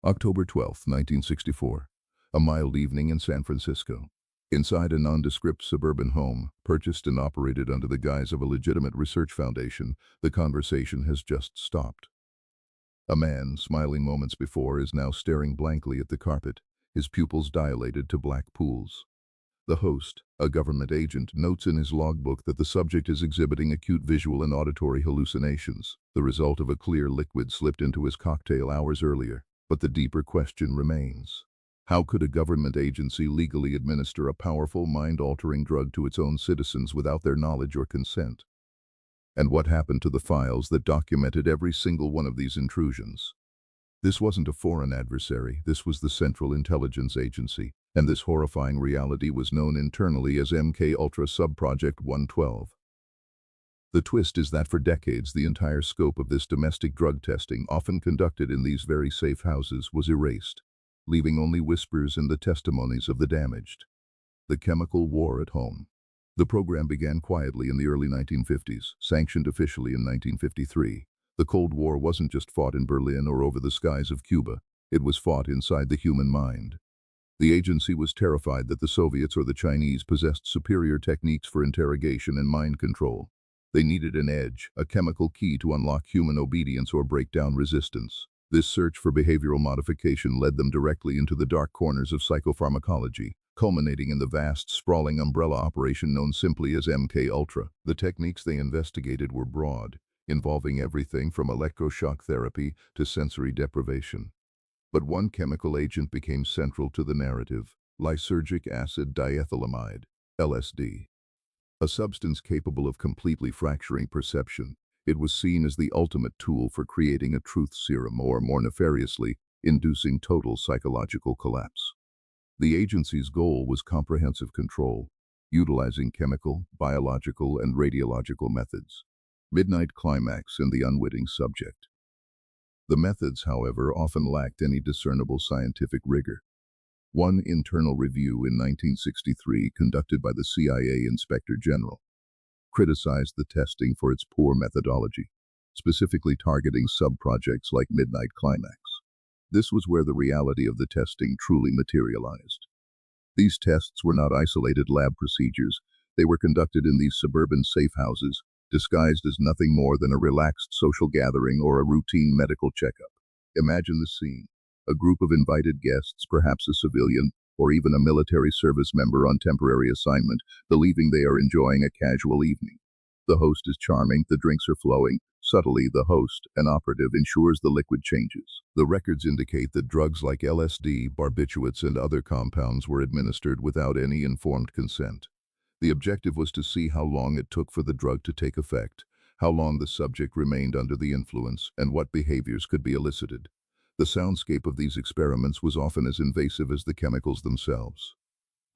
October 12, 1964. A mild evening in San Francisco. Inside a nondescript suburban home, purchased and operated under the guise of a legitimate research foundation, the conversation has just stopped. A man, smiling moments before, is now staring blankly at the carpet, his pupils dilated to black pools. The host, a government agent, notes in his logbook that the subject is exhibiting acute visual and auditory hallucinations, the result of a clear liquid slipped into his cocktail hours earlier. But the deeper question remains. How could a government agency legally administer a powerful, mind-altering drug to its own citizens without their knowledge or consent? And what happened to the files that documented every single one of these intrusions? This wasn't a foreign adversary, this was the Central Intelligence Agency, and this horrifying reality was known internally as MKUltra Subproject 112. The twist is that for decades the entire scope of this domestic drug testing, often conducted in these very safe houses, was erased, leaving only whispers and the testimonies of the damaged. The chemical war at home. The program began quietly in the early 1950s, sanctioned officially in 1953. The Cold War wasn't just fought in Berlin or over the skies of Cuba, it was fought inside the human mind. The agency was terrified that the Soviets or the Chinese possessed superior techniques for interrogation and mind control. They needed an edge, a chemical key to unlock human obedience or break down resistance. This search for behavioral modification led them directly into the dark corners of psychopharmacology, culminating in the vast, sprawling umbrella operation known simply as MKUltra. The techniques they investigated were broad, involving everything from electroshock therapy to sensory deprivation. But one chemical agent became central to the narrative: lysergic acid diethylamide, LSD. A substance capable of completely fracturing perception, it was seen as the ultimate tool for creating a truth serum or, more nefariously, inducing total psychological collapse. The agency's goal was comprehensive control, utilizing chemical, biological, and radiological methods. Midnight climax and the unwitting subject. The methods, however, often lacked any discernible scientific rigor. One internal review in 1963, conducted by the CIA Inspector General, criticized the testing for its poor methodology, specifically targeting sub-projects like Midnight Climax. This was where the reality of the testing truly materialized. These tests were not isolated lab procedures. They were conducted in these suburban safe houses, disguised as nothing more than a relaxed social gathering or a routine medical checkup. Imagine the scene. A group of invited guests, perhaps a civilian, or even a military service member on temporary assignment, believing they are enjoying a casual evening. The host is charming, the drinks are flowing. Subtly, the host, an operative, ensures the liquid changes. The records indicate that drugs like LSD, barbiturates, and other compounds were administered without any informed consent. The objective was to see how long it took for the drug to take effect, how long the subject remained under the influence, and what behaviors could be elicited. The soundscape of these experiments was often as invasive as the chemicals themselves.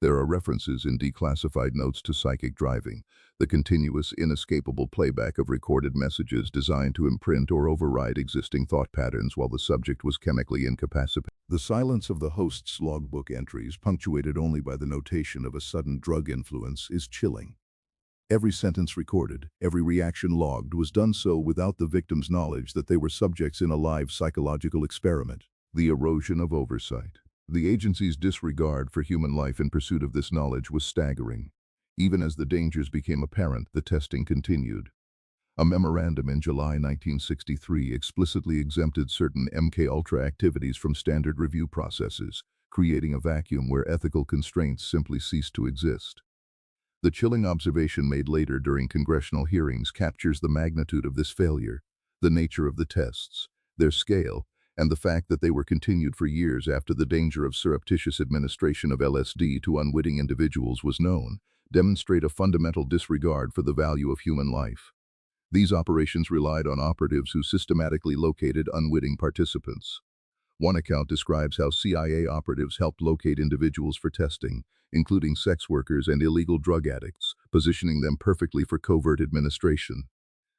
There are references in declassified notes to psychic driving, the continuous, inescapable playback of recorded messages designed to imprint or override existing thought patterns while the subject was chemically incapacitated. The silence of the host's logbook entries, punctuated only by the notation of a sudden drug influence, is chilling. Every sentence recorded, every reaction logged, was done so without the victim's knowledge that they were subjects in a live psychological experiment. The erosion of oversight. The agency's disregard for human life in pursuit of this knowledge was staggering. Even as the dangers became apparent, the testing continued. A memorandum in July 1963 explicitly exempted certain MKUltra activities from standard review processes, creating a vacuum where ethical constraints simply ceased to exist. The chilling observation made later during congressional hearings captures the magnitude of this failure, the nature of the tests, their scale, and the fact that they were continued for years after the danger of surreptitious administration of LSD to unwitting individuals was known, demonstrate a fundamental disregard for the value of human life. These operations relied on operatives who systematically located unwitting participants. One account describes how CIA operatives helped locate individuals for testing, including sex workers and illegal drug addicts, positioning them perfectly for covert administration.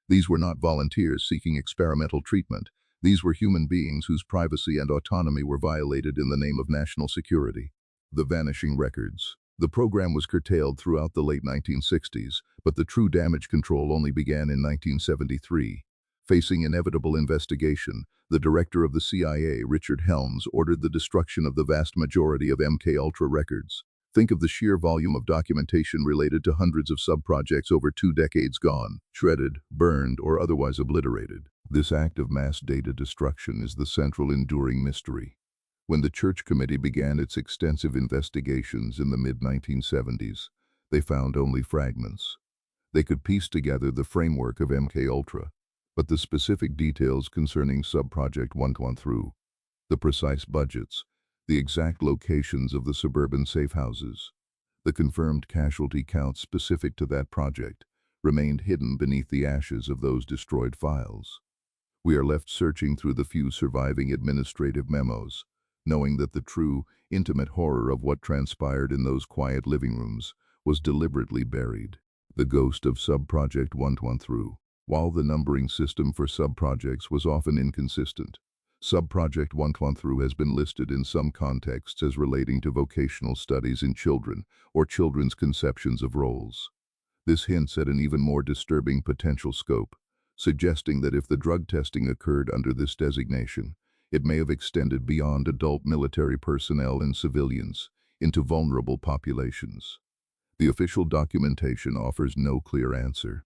These were not volunteers seeking experimental treatment. These were human beings whose privacy and autonomy were violated in the name of national security. The vanishing records. The program was curtailed throughout the late 1960s, but the true damage control only began in 1973. Facing inevitable investigation, the director of the CIA, Richard Helms, ordered the destruction of the vast majority of MKUltra records. Think of the sheer volume of documentation related to hundreds of sub-projects over 2 decades gone, shredded, burned, or otherwise obliterated. This act of mass data destruction is the central enduring mystery. When the Church Committee began its extensive investigations in the mid-1970s, they found only fragments. They could piece together the framework of MKUltra, but the specific details concerning sub-project 113, the precise budgets, the exact locations of the suburban safe houses, the confirmed casualty counts specific to that project, remained hidden beneath the ashes of those destroyed files. We are left searching through the few surviving administrative memos, knowing that the true, intimate horror of what transpired in those quiet living rooms was deliberately buried. The ghost of sub-project 113. While the numbering system for sub-projects was often inconsistent, sub-project 113 has been listed in some contexts as relating to vocational studies in children or children's conceptions of roles. This hints at an even more disturbing potential scope, suggesting that if the drug testing occurred under this designation, it may have extended beyond adult military personnel and civilians into vulnerable populations. The official documentation offers no clear answer.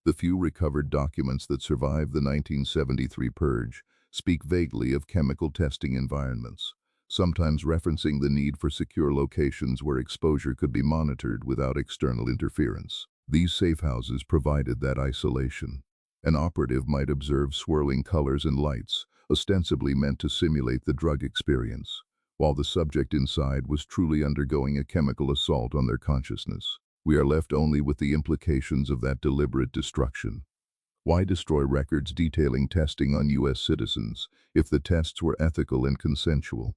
The few recovered documents that survived the 1973 purge speak vaguely of chemical testing environments, sometimes referencing the need for secure locations where exposure could be monitored without external interference. These safe houses provided that isolation. An operative might observe swirling colors and lights, ostensibly meant to simulate the drug experience, while the subject inside was truly undergoing a chemical assault on their consciousness. We are left only with the implications of that deliberate destruction. Why destroy records detailing testing on U.S. citizens if the tests were ethical and consensual?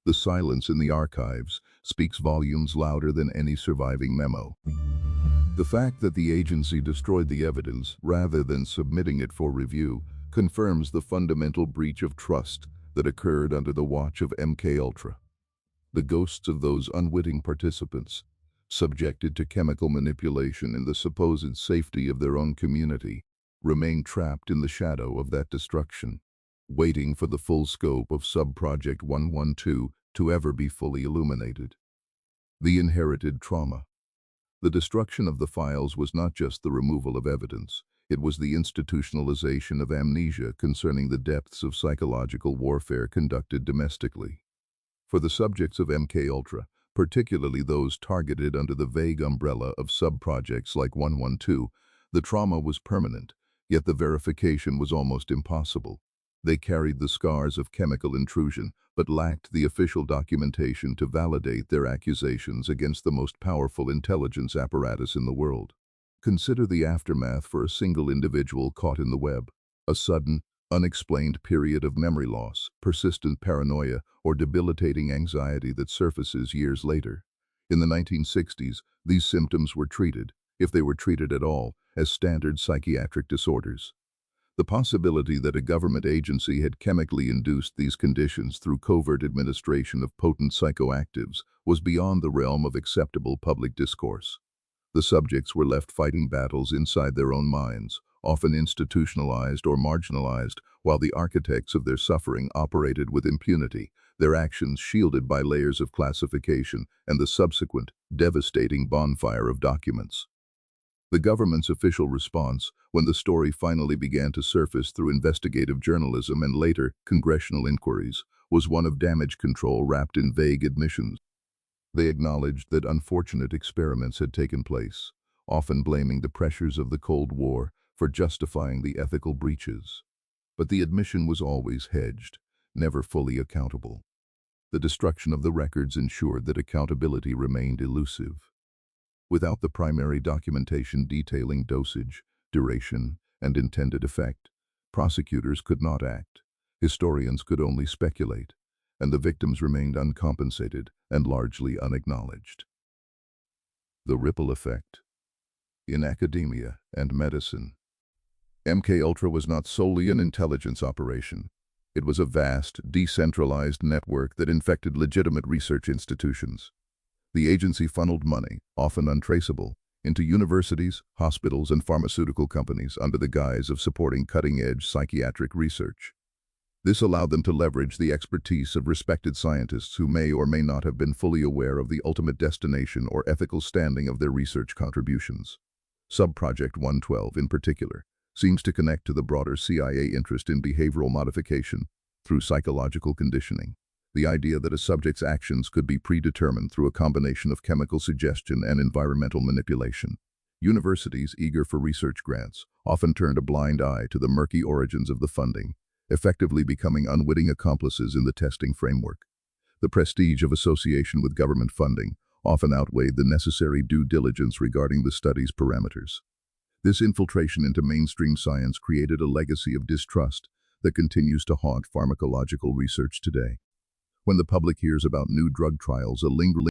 The silence in the archives speaks volumes louder than any surviving memo. The fact that the agency destroyed the evidence rather than submitting it for review confirms the fundamental breach of trust that occurred under the watch of MKUltra. The ghosts of those unwitting participants, subjected to chemical manipulation in the supposed safety of their own community, remain trapped in the shadow of that destruction, waiting for the full scope of sub-project 112 to ever be fully illuminated. The inherited trauma. The destruction of the files was not just the removal of evidence, it was the institutionalization of amnesia concerning the depths of psychological warfare conducted domestically. For the subjects of MKUltra, particularly those targeted under the vague umbrella of sub-projects like 112, the trauma was permanent, yet the verification was almost impossible. They carried the scars of chemical intrusion, but lacked the official documentation to validate their accusations against the most powerful intelligence apparatus in the world. Consider the aftermath for a single individual caught in the web. A sudden, unexplained period of memory loss, persistent paranoia, or debilitating anxiety that surfaces years later. In the 1960s, these symptoms were treated, if they were treated at all, as standard psychiatric disorders. The possibility that a government agency had chemically induced these conditions through covert administration of potent psychoactives was beyond the realm of acceptable public discourse. The subjects were left fighting battles inside their own minds, often institutionalized or marginalized, while the architects of their suffering operated with impunity, their actions shielded by layers of classification and the subsequent, devastating bonfire of documents. The government's official response, when the story finally began to surface through investigative journalism and later congressional inquiries, was one of damage control wrapped in vague admissions. They acknowledged that unfortunate experiments had taken place, often blaming the pressures of the Cold War for justifying the ethical breaches. But the admission was always hedged, never fully accountable. The destruction of the records ensured that accountability remained elusive. Without the primary documentation detailing dosage, duration, and intended effect, prosecutors could not act, historians could only speculate, and the victims remained uncompensated and largely unacknowledged. The ripple effect. In academia and medicine, MKUltra was not solely an intelligence operation. It was a vast, decentralized network that infected legitimate research institutions. The agency funneled money, often untraceable, into universities, hospitals, and pharmaceutical companies under the guise of supporting cutting-edge psychiatric research. This allowed them to leverage the expertise of respected scientists who may or may not have been fully aware of the ultimate destination or ethical standing of their research contributions. Subproject 112, in particular, seems to connect to the broader CIA interest in behavioral modification through psychological conditioning. The idea that a subject's actions could be predetermined through a combination of chemical suggestion and environmental manipulation. Universities, eager for research grants, often turned a blind eye to the murky origins of the funding, effectively becoming unwitting accomplices in the testing framework. The prestige of association with government funding often outweighed the necessary due diligence regarding the study's parameters. This infiltration into mainstream science created a legacy of distrust that continues to haunt pharmacological research today. When the public hears about new drug trials, a lingering